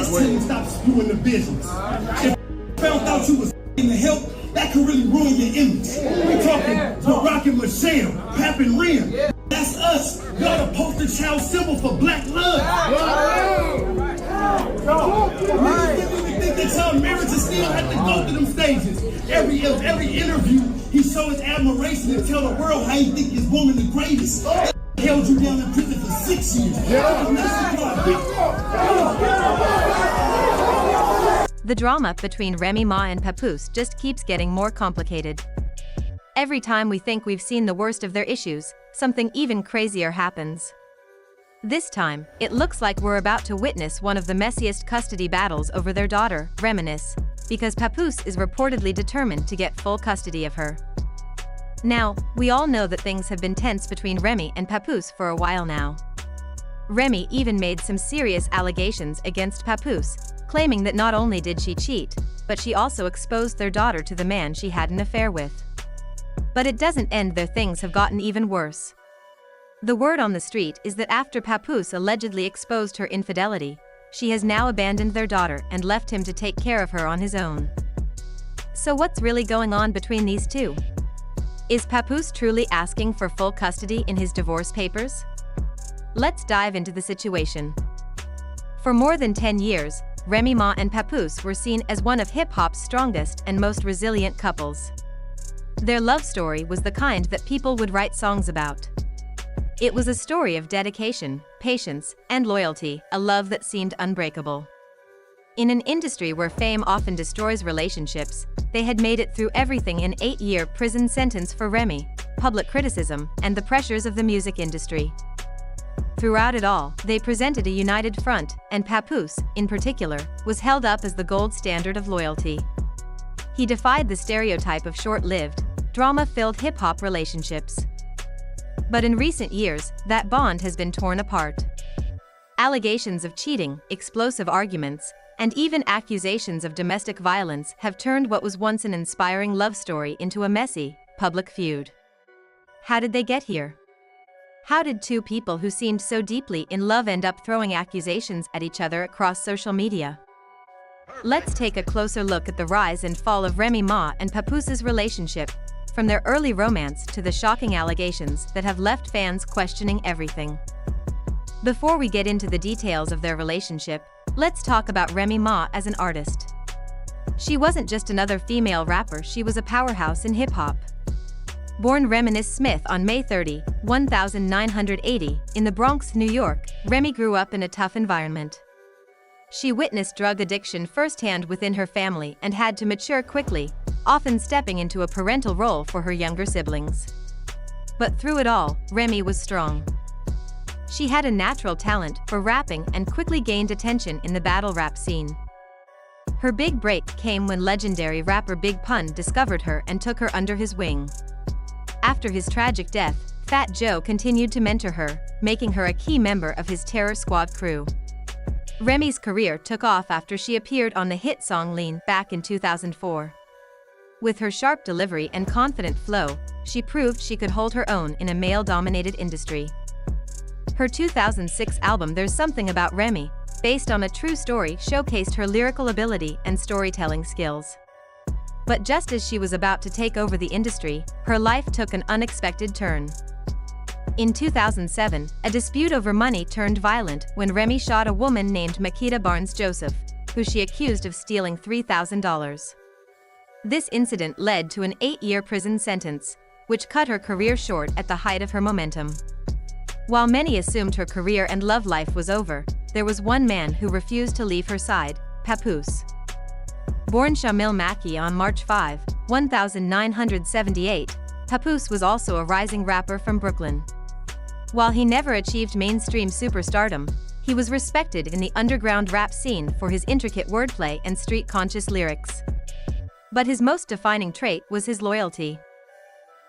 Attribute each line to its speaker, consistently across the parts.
Speaker 1: First tell him stop spewing the business. If found out you was in the help, that could really ruin your image. We talking Barack and Michelle, Pap and Rim. That's us. Y'all the poster child symbol for black love. Niggas think that y'all marriage is still have to go through them stages. Every interview, he show his admiration and tell the world how he think his woman the greatest. Held you down in prison for 6 years.
Speaker 2: The drama between Remy Ma and Papoose just keeps getting more complicated. Every time we think we've seen the worst of their issues, something even crazier happens. This time, it looks like we're about to witness one of the messiest custody battles over their daughter, Reminisce, because Papoose is reportedly determined to get full custody of her. Now, we all know that things have been tense between Remy and Papoose for a while now. Remy even made some serious allegations against Papoose, claiming that not only did she cheat, but she also exposed their daughter to the man she had an affair with. But it doesn't end there, things have gotten even worse. The word on the street is that after Papoose allegedly exposed her infidelity, she has now abandoned their daughter and left him to take care of her on his own. So what's really going on between these two? Is Papoose truly asking for full custody in his divorce papers? Let's dive into the situation. For more than 10 years, Remy Ma and Papoose were seen as one of hip-hop's strongest and most resilient couples. Their love story was the kind that people would write songs about. It was a story of dedication, patience, and loyalty, a love that seemed unbreakable. In an industry where fame often destroys relationships, they had made it through everything: an 8-year prison sentence for Remy, public criticism, and the pressures of the music industry. Throughout it all, they presented a united front, and Papoose, in particular, was held up as the gold standard of loyalty. He defied the stereotype of short-lived, drama-filled hip-hop relationships. But in recent years, that bond has been torn apart. Allegations of cheating, explosive arguments, and even accusations of domestic violence have turned what was once an inspiring love story into a messy, public feud. How did they get here? How did two people who seemed so deeply in love end up throwing accusations at each other across social media? Let's take a closer look at the rise and fall of Remy Ma and Papoose's relationship, from their early romance to the shocking allegations that have left fans questioning everything. Before we get into the details of their relationship, let's talk about Remy Ma as an artist. She wasn't just another female rapper, she was a powerhouse in hip-hop. Born Reminisce Smith on May 30, 1980, in the Bronx, New York, Remy grew up in a tough environment. She witnessed drug addiction firsthand within her family and had to mature quickly, often stepping into a parental role for her younger siblings. But through it all, Remy was strong. She had a natural talent for rapping and quickly gained attention in the battle rap scene. Her big break came when legendary rapper Big Pun discovered her and took her under his wing. After his tragic death, Fat Joe continued to mentor her, making her a key member of his Terror Squad crew. Remy's career took off after she appeared on the hit song Lean back in 2004. With her sharp delivery and confident flow, she proved she could hold her own in a male-dominated industry. Her 2006 album There's Something About Remy, based on a true story, showcased her lyrical ability and storytelling skills. But just as she was about to take over the industry, her life took an unexpected turn. In 2007, a dispute over money turned violent when Remy shot a woman named Makita Barnes-Joseph, who she accused of stealing $3,000. This incident led to an 8-year prison sentence, which cut her career short at the height of her momentum. While many assumed her career and love life was over, there was one man who refused to leave her side: Papoose. Born Shamil Maki on March 5, 1978, Papoose was also a rising rapper from Brooklyn. While he never achieved mainstream superstardom, he was respected in the underground rap scene for his intricate wordplay and street-conscious lyrics. But his most defining trait was his loyalty.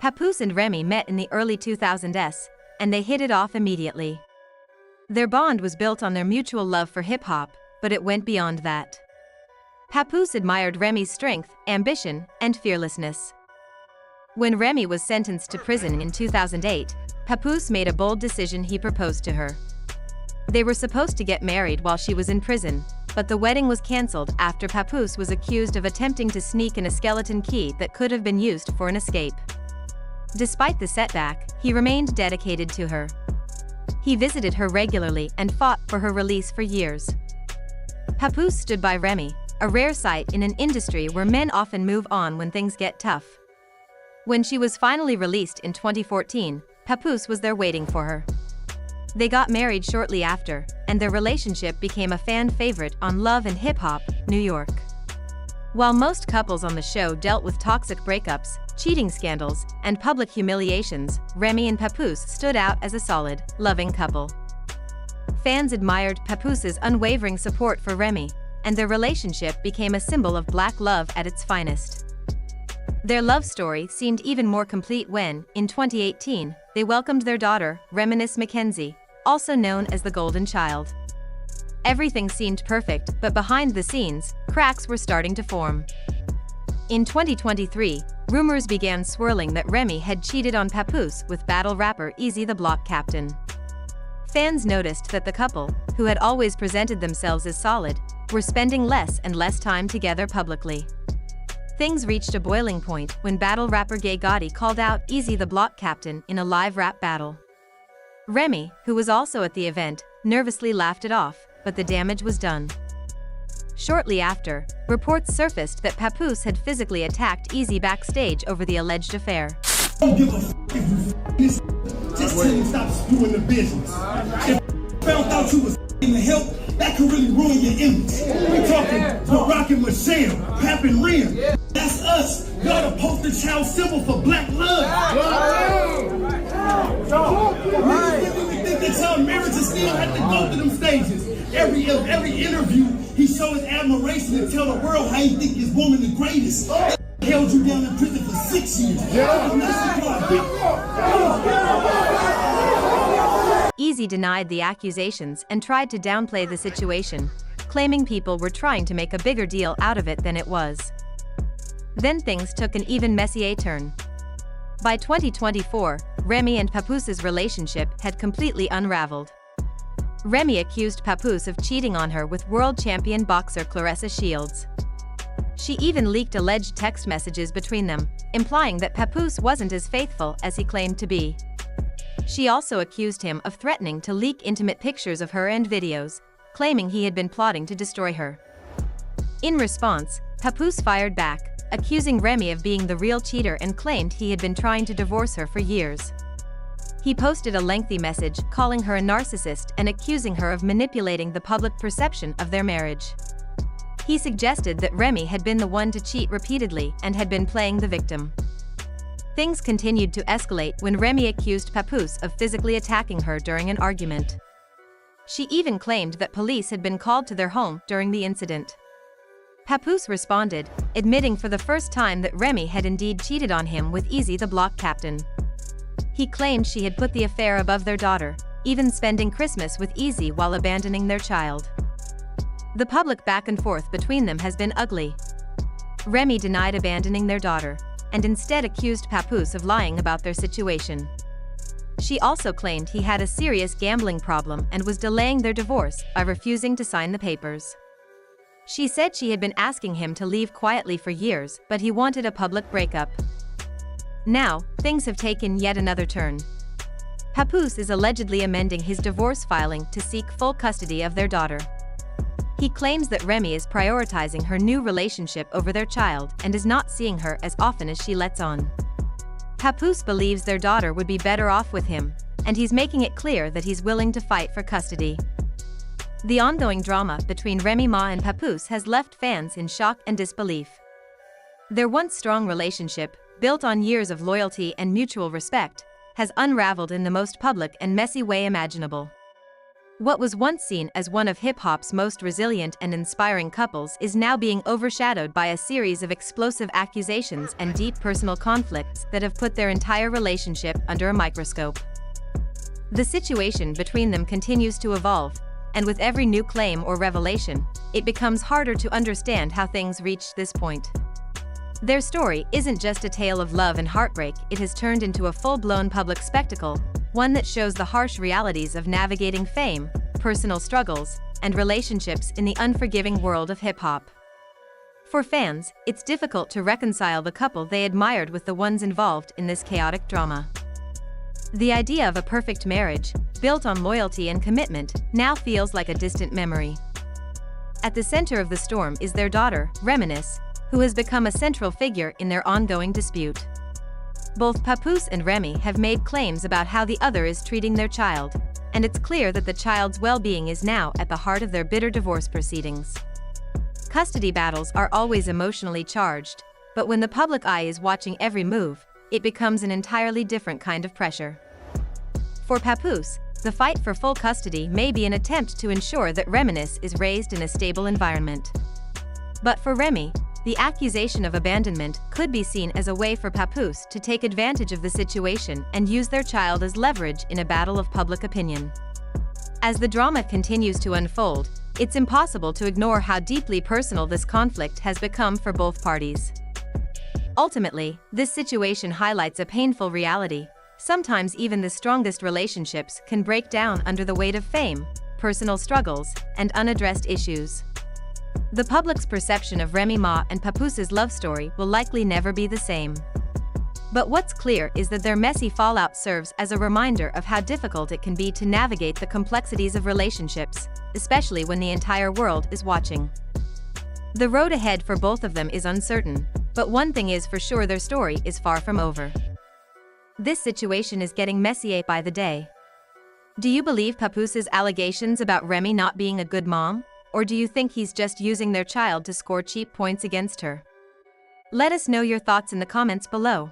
Speaker 2: Papoose and Remy met in the early 2000s, and they hit it off immediately. Their bond was built on their mutual love for hip-hop, but it went beyond that. Papoose admired Remy's strength, ambition, and fearlessness. When Remy was sentenced to prison in 2008, Papoose made a bold decision: he proposed to her. They were supposed to get married while she was in prison, but the wedding was cancelled after Papoose was accused of attempting to sneak in a skeleton key that could have been used for an escape. Despite the setback, he remained dedicated to her. He visited her regularly and fought for her release for years. Papoose stood by Remy, a rare sight in an industry where men often move on when things get tough. When she was finally released in 2014, Papoose was there waiting for her. They got married shortly after, and their relationship became a fan favorite on Love and Hip Hop, New York. While most couples on the show dealt with toxic breakups, cheating scandals, and public humiliations, Remy and Papoose stood out as a solid, loving couple. Fans admired Papoose's unwavering support for Remy, and their relationship became a symbol of black love at its finest. Their love story seemed even more complete when, in 2018, they welcomed their daughter, Reminisce Mackenzie, also known as the Golden Child. Everything seemed perfect, but behind the scenes, cracks were starting to form. In 2023, rumors began swirling that Remy had cheated on Papoose with battle rapper Eazy the Block Captain. Fans noticed that the couple, who had always presented themselves as solid, were spending less and less time together publicly. Things reached a boiling point when battle rapper Gay Gotti called out Eazy the Block Captain in a live rap battle. Remy, who was also at the event, nervously laughed it off, but the damage was done. Shortly after, reports surfaced that Papoose had physically attacked Eazy backstage over the alleged affair.
Speaker 1: Don't give a f if you this. Just till you stop spewing the business. If found out you was in the help, that could really ruin your image. We talking Barack and Michelle, Pap and Rim. That's us. Y'all the poster child symbol for black love. You think that y'all marriages still have to go through them stages? Every interview, he showed his admiration and tell the world how he think his woman the greatest. Held you down in prison for 6 years.
Speaker 2: Eazy denied the accusations and tried to downplay the situation, claiming people were trying to make a bigger deal out of it than it was. Then things took an even messier turn. By 2024, Remy and Papoose's relationship had completely unraveled. Remy accused Papoose of cheating on her with world champion boxer Claressa Shields. She even leaked alleged text messages between them, implying that Papoose wasn't as faithful as he claimed to be. She also accused him of threatening to leak intimate pictures of her and videos, claiming he had been plotting to destroy her. In response, Papoose fired back, accusing Remy of being the real cheater and claimed he had been trying to divorce her for years. He posted a lengthy message calling her a narcissist and accusing her of manipulating the public perception of their marriage. He suggested that Remy had been the one to cheat repeatedly and had been playing the victim. Things continued to escalate when Remy accused Papoose of physically attacking her during an argument. She even claimed that police had been called to their home during the incident. Papoose responded, admitting for the first time that Remy had indeed cheated on him with Eazy the Block Captain. He claimed she had put the affair above their daughter, even spending Christmas with Eazy while abandoning their child. The public back and forth between them has been ugly. Remy denied abandoning their daughter, and instead accused Papoose of lying about their situation. She also claimed he had a serious gambling problem and was delaying their divorce by refusing to sign the papers. She said she had been asking him to leave quietly for years, but he wanted a public breakup. Now, things have taken yet another turn. Papoose is allegedly amending his divorce filing to seek full custody of their daughter. He claims that Remy is prioritizing her new relationship over their child and is not seeing her as often as she lets on. Papoose believes their daughter would be better off with him, and he's making it clear that he's willing to fight for custody. The ongoing drama between Remy Ma and Papoose has left fans in shock and disbelief. Their once strong relationship, built on years of loyalty and mutual respect, has unraveled in the most public and messy way imaginable. What was once seen as one of hip-hop's most resilient and inspiring couples is now being overshadowed by a series of explosive accusations and deep personal conflicts that have put their entire relationship under a microscope. The situation between them continues to evolve, and with every new claim or revelation, it becomes harder to understand how things reached this point. Their story isn't just a tale of love and heartbreak, it has turned into a full-blown public spectacle, one that shows the harsh realities of navigating fame, personal struggles, and relationships in the unforgiving world of hip-hop. For fans, it's difficult to reconcile the couple they admired with the ones involved in this chaotic drama. The idea of a perfect marriage, built on loyalty and commitment, now feels like a distant memory. At the center of the storm is their daughter, Remy Ma, who has become a central figure in their ongoing dispute. Both Papoose and Remy have made claims about how the other is treating their child, and it's clear that the child's well-being is now at the heart of their bitter divorce proceedings. Custody battles are always emotionally charged, but when the public eye is watching every move, it becomes an entirely different kind of pressure. For Papoose, the fight for full custody may be an attempt to ensure that Remy Ma is raised in a stable environment. But for Remy, the accusation of abandonment could be seen as a way for Papoose to take advantage of the situation and use their child as leverage in a battle of public opinion. As the drama continues to unfold, it's impossible to ignore how deeply personal this conflict has become for both parties. Ultimately, this situation highlights a painful reality. Sometimes even the strongest relationships can break down under the weight of fame, personal struggles, and unaddressed issues. The public's perception of Remy Ma and Papoose's love story will likely never be the same. But what's clear is that their messy fallout serves as a reminder of how difficult it can be to navigate the complexities of relationships, especially when the entire world is watching. The road ahead for both of them is uncertain, but one thing is for sure: their story is far from over. This situation is getting messier by the day. Do you believe Papoose's allegations about Remy not being a good mom? Or do you think he's just using their child to score cheap points against her? Let us know your thoughts in the comments below.